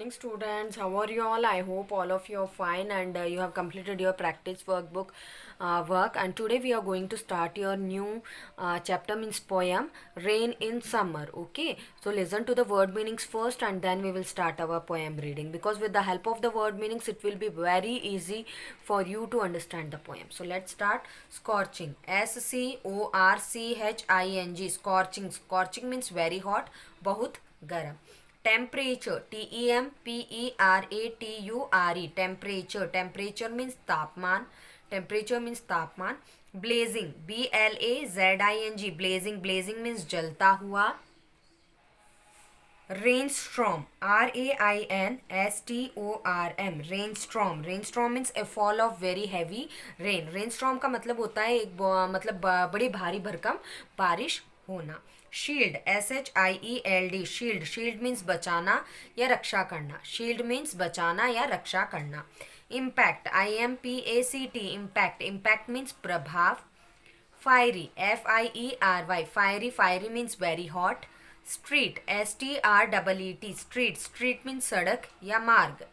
morning, students. How are you all? I hope all of you are fine and you have completed your practice workbook work. And today we are going to start your new chapter, means poem, Rain in Summer. Okay, so listen to the word meanings first and then we will start our poem reading, because with the help of the word meanings it will be very easy for you to understand the poem. So let's start. Scorching, SCORCHING, scorching. Scorching means very hot, बहुत गर्म. Temperature, TEMPERATURE, temperature. Temperature means तापमान. Temperature means तापमान. Blazing, BLAZING, blazing. Blazing means जलता हुआ. Rainstorm, RAINSTORM, rainstorm. Rainstorm means a fall of very heavy rain. Rainstorm का मतलब होता है एक मतलब बड़ी भारी भरकम बारिश होना. Shield, SHIELD, shield. Shield means बचाना या रक्षा करना. शील्ड मीन्स बचाना या रक्षा करना. Impact, IMPACT, impact. Impact means प्रभाव. Fiery, FIERY, fiery. Fiery means very hot. Street, STREET, street. Street means सड़क या मार्ग.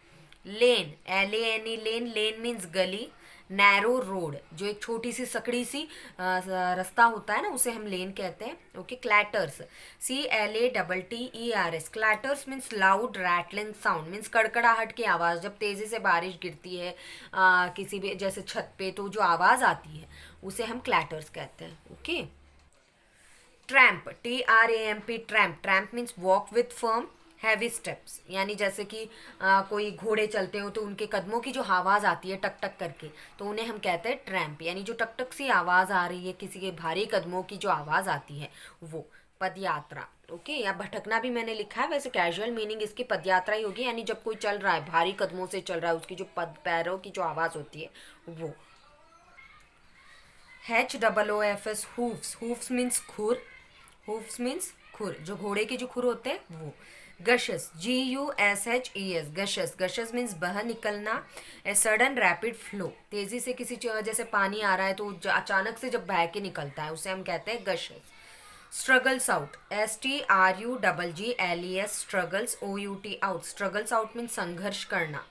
Lane, LANE, lane. Lane means गली. नैरो रोड, जो एक छोटी सी सकड़ी सी रास्ता होता है ना, उसे हम लेन कहते हैं. Okay. Clatters, CLATTERS, clatters means loud rattling sound, means कड़कड़ाहट की आवाज़. जब तेज़ी से बारिश गिरती है किसी भी जैसे छत पे, तो जो आवाज़ आती है उसे हम क्लैटर्स कहते हैं. Okay. Tramp, TRAMP, tramp. Tramp means walk with firm heavy steps, यानी जैसे कि कोई घोड़े चलते हो तो उनके कदमों की जो आवाज़ आती है टक टक करके, तो उन्हें हम कहते हैं ट्रैम्प. यानी जो टक टक सी आवाज़ आ रही है, किसी के भारी कदमों की जो आवाज़ आती है वो. पदयात्रा. ओके. या भटकना भी मैंने लिखा है, वैसे कैजुअल मीनिंग इसकी पदयात्रा ही होगी, यानी जब कोई चल रहा है भारी कदमों से चल रहा है, उसकी जो पैरों की जो आवाज़ होती है वो. HOOFS, hoofs. हूफ्स मीन्स खुर. हूफ्स मीन्स खुर, जो घोड़े के जो खुर होते हैं वो. गशस, GUSHES, गशस. गशस मीन्स बह निकलना. ए सडन रैपिड फ्लो, तेजी से किसी जैसे पानी आ रहा है तो अचानक से जब बह के निकलता है उसे हम कहते हैं gushes. Struggles out, STRUGGLES, struggles. OUT, out. Struggles out means संघर्ष करना.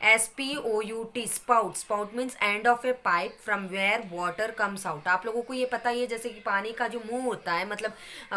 SPOUT, spout. Spout means end of a pipe from where water comes out. आप लोगों को ये पता ही है, जैसे कि पानी का जो मुंह होता है, मतलब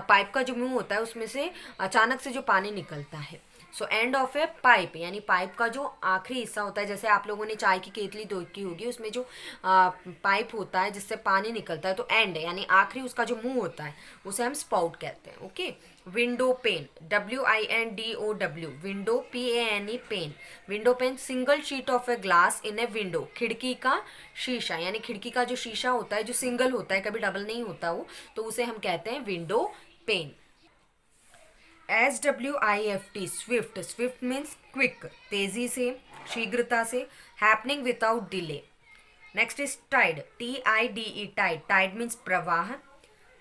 पाइप का जो मुंह होता है, उसमें से अचानक से जो पानी निकलता है. So and of a pipe, यानी पाइप का जो आखिरी हिस्सा होता है. जैसे आप लोगों ने चाय की केतली देखी होगी, उसमें जो पाइप होता है जिससे पानी निकलता है, तो एंड यानी आखिरी उसका जो मुंह होता है उसे हम स्पाउट कहते हैं. Okay. Window pane, WINDOW, window PANE, pane. Window pane, single sheet of a glass in a window, खिड़की का शीशा. यानी खिड़की का जो शीशा होता है जो सिंगल होता है, कभी डबल नहीं होता वो, तो उसे हम कहते हैं window pane. SWIFT, swift. Swift means quick, तेजी से, शीघ्रता से. Happening without delay. Next is tide, TIDE, tide. Tide means प्रवाह.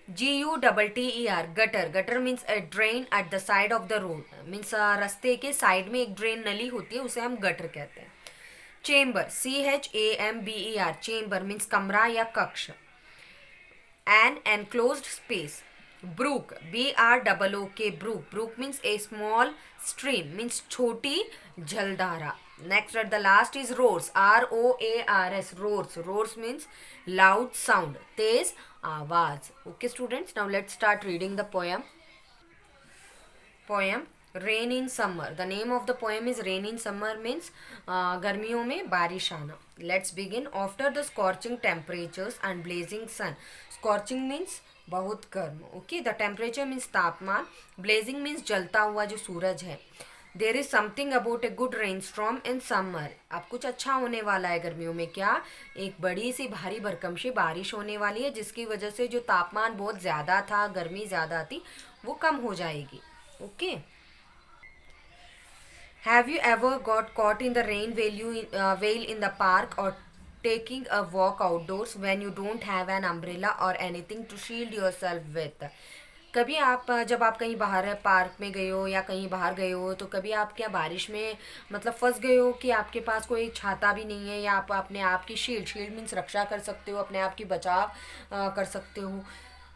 GUTTER, gutter. Gutter means a drain at the side of the road, means रास्ते के साइड में एक drain नली होती है, उसे हम गटर कहते हैं. चेम्बर, CHAMBER, चेम्बर मीन्स कमरा या कक्ष. An enclosed space. Brook, BROOK, brook. Brook means a small stream, means छोटी जलधारा. Next at the last is roars, ROARS, roars. Roars means loud sound, तेज आवाज. Okay students, now let's start reading the poem. Poem rain in summer. The name of the poem is rain in summer, means गर्मियों में बारिश आना. Let's begin. After the scorching temperatures and blazing sun. Scorching means बहुत गर्म. Okay. The temperature means तापमान. Blazing means जलता हुआ जो सूरज है. There is something about a good rain storm in summer. अब कुछ अच्छा होने वाला है गर्मियों में. क्या? एक बड़ी सी भारी भरकम सी बारिश होने वाली है, जिसकी वजह से जो तापमान बहुत ज़्यादा था, गर्मी ज़्यादा थी, वो कम हो जाएगी. Okay. Have you ever got caught in the rain while in the park or taking a walk outdoors when you don't have an umbrella or anything to shield yourself with? कभी आप जब आप कहीं बाहर पार्क में गए हो या कहीं बाहर गए हो, तो कभी आप क्या बारिश में मतलब फंस गए हो कि आपके पास कोई छाता भी नहीं है, या आप अपने आप की शील्ड मीन्स रक्षा कर सकते हो, अपने आप की बचाव कर सकते हो.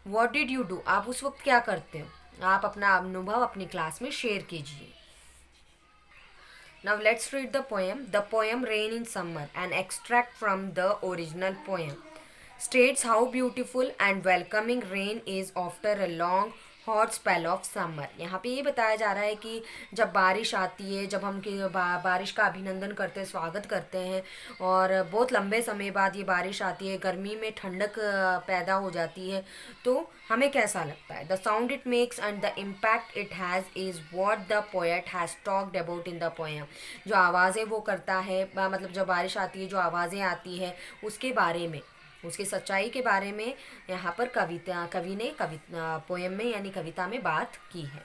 What did you do? आप उस वक्त क्या करते हो? आप अपना अनुभव अपनी क्लास में शेयर कीजिए. Now let's read the poem. The poem Rain in Summer, an extract from the original poem, states how beautiful and welcoming rain is after a long hot spell of summer. यहाँ पे ये बताया जा रहा है कि जब बारिश आती है, जब हम बारिश का अभिनंदन करते हैं, स्वागत करते हैं, और बहुत लंबे समय बाद ये बारिश आती है, गर्मी में ठंडक पैदा हो जाती है, तो हमें कैसा लगता है। The sound it makes and the impact it has is what the poet has talked about in the poem. जो आवाज़ें वो करता है, मतलब जब बारिश आती है जो आवाज़ें आती है उसके बारे में, उसकी सच्चाई के बारे में यहाँ पर कवि ने पोएम में यानी कविता में बात की है।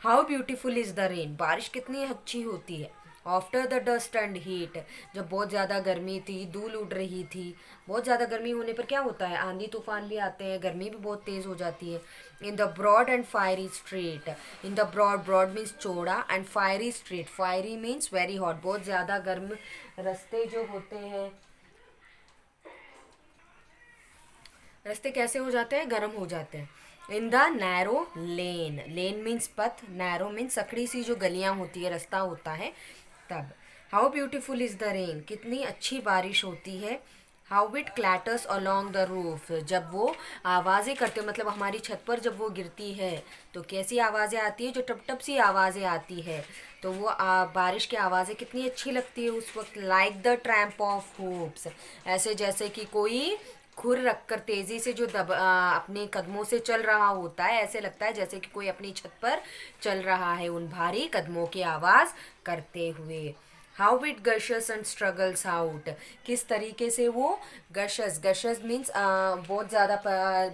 How beautiful is the rain, बारिश कितनी अच्छी होती है। After the dust and heat, जब बहुत ज़्यादा गर्मी थी, धूल उड़ रही थी, बहुत ज़्यादा गर्मी होने पर क्या होता है, आंधी तूफान भी आते हैं, गर्मी भी बहुत तेज़ हो जाती है। In the broad and fiery street, in the broad means चौड़ा, and fiery street, fiery means very hot, बहुत ज़्यादा गर्म रास्ते जो होते हैं, रास्ते कैसे हो जाते हैं, गर्म हो जाते हैं। In the narrow lane, lane means पथ, नैरो मीन्स सकड़ी सी जो गलियां होती है, रास्ता होता है, तब। How beautiful is the rain, कितनी अच्छी बारिश होती है। How it clatters along the roof, जब वो आवाज़ें करते, मतलब हमारी छत पर जब वो गिरती है तो कैसी आवाज़ें आती है, जो टप टप सी आवाज़ें आती है, तो वो बारिश की आवाज़ें कितनी अच्छी लगती है उस वक्त। Like the tramp of hopes, ऐसे जैसे कि कोई खुर रखकर तेजी से जो अपने कदमों से चल रहा होता है, ऐसे लगता है जैसे कि कोई अपनी छत पर चल रहा है उन भारी कदमों की आवाज़ करते हुए। How it gushes and struggles out, किस तरीके से वो गशस मीन्स बहुत ज़्यादा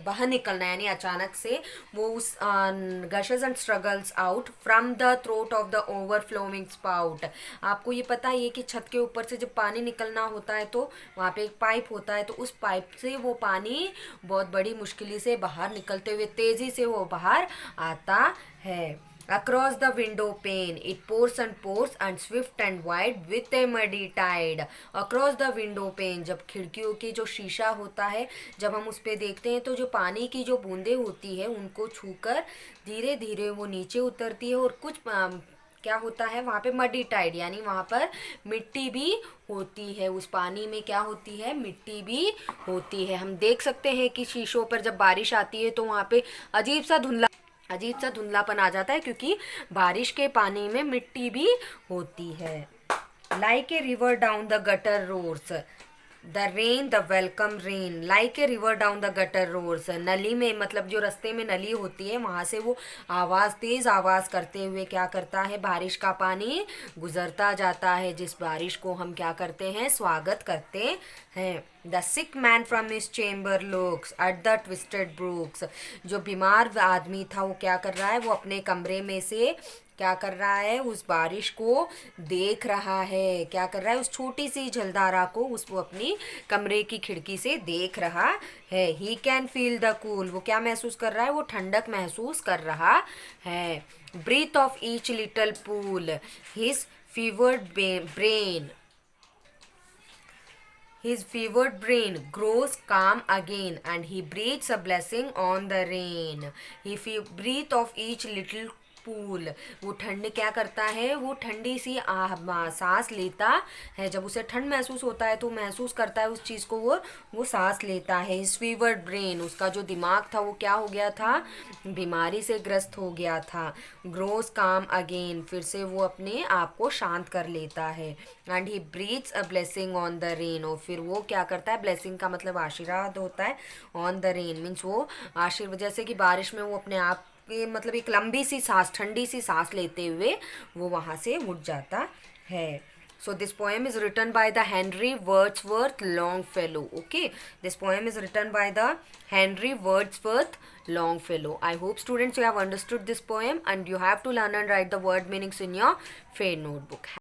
बाहर निकलना, यानी अचानक से वो उस gushes and struggles out from the throat of the overflowing spout. आपको ये पता है कि छत के ऊपर से जब पानी निकलना होता है तो वहाँ पे एक पाइप होता है, तो उस पाइप से वो पानी बहुत बड़ी मुश्किल से बाहर निकलते हुए तेज़ी से वो बाहर आता है। Across the window pane, it pours and swift and wide with a muddy tide. Across the window pane, जब खिड़कियों की जो शीशा होता है, जब हम उस पर देखते हैं तो जो पानी की जो बूंदें होती है उनको छूकर धीरे धीरे वो नीचे उतरती है, और कुछ क्या होता है वहाँ पे मडी टाइड, यानी वहाँ पर मिट्टी भी होती है, उस पानी में क्या होती है, मिट्टी भी होती है। हम देख सकते हैं कि शीशों पर जब बारिश आती है तो वहाँ पे अजीब सा धुंधलापन आ जाता है, क्योंकि बारिश के पानी में मिट्टी भी होती है। Like a river down the gutter roars, the rain the welcome rain, like a river down the gutter roars, नली में, मतलब जो रास्ते में नली होती है वहाँ से वो तेज़ आवाज़ करते हुए क्या करता है, बारिश का पानी गुजरता जाता है, जिस बारिश को हम क्या करते हैं, स्वागत करते हैं। The sick man from his chamber looks at the twisted Brooks, जो बीमार आदमी था वो क्या कर रहा है, वो अपने कमरे में से क्या कर रहा है, उस बारिश को देख रहा है, क्या कर रहा है, उस छोटी सी जलधारा को वो अपनी कमरे की खिड़की से देख रहा है। He can feel the cool, वो क्या महसूस कर रहा है, वो ठंडक महसूस कर रहा है। Breath of each little pool, his fevered brain His fevered brain grows calm again and he breathes a blessing on the rain. He breathes of each little pool, वो ठंड क्या करता है, वो ठंडी सी सांस लेता है, जब उसे ठंड महसूस होता है तो महसूस करता है उस चीज़ को, वो सांस लेता है। हिज फीवर्ड ब्रेन, उसका जो दिमाग था वो क्या हो गया था, बीमारी से ग्रस्त हो गया था। ग्रोस काम अगेन, फिर से वो अपने आप को शांत कर लेता है। And he breathes a blessing on the rain, और फिर वो क्या करता है, ब्लेसिंग का मतलब आशीर्वाद होता है, ऑन द रेन मीन्स वो आशीर्वाद, जैसे कि बारिश में वो अपने आप मतलब एक लंबी सी सांस, ठंडी सी सांस लेते हुए वो वहाँ से उठ जाता है। So this poem is written by the Henry Wordsworth Longfellow. Okay, this poem is written by the Henry Wordsworth Longfellow. I hope students you have understood this poem and you have to learn and write the word meanings in your fair notebook.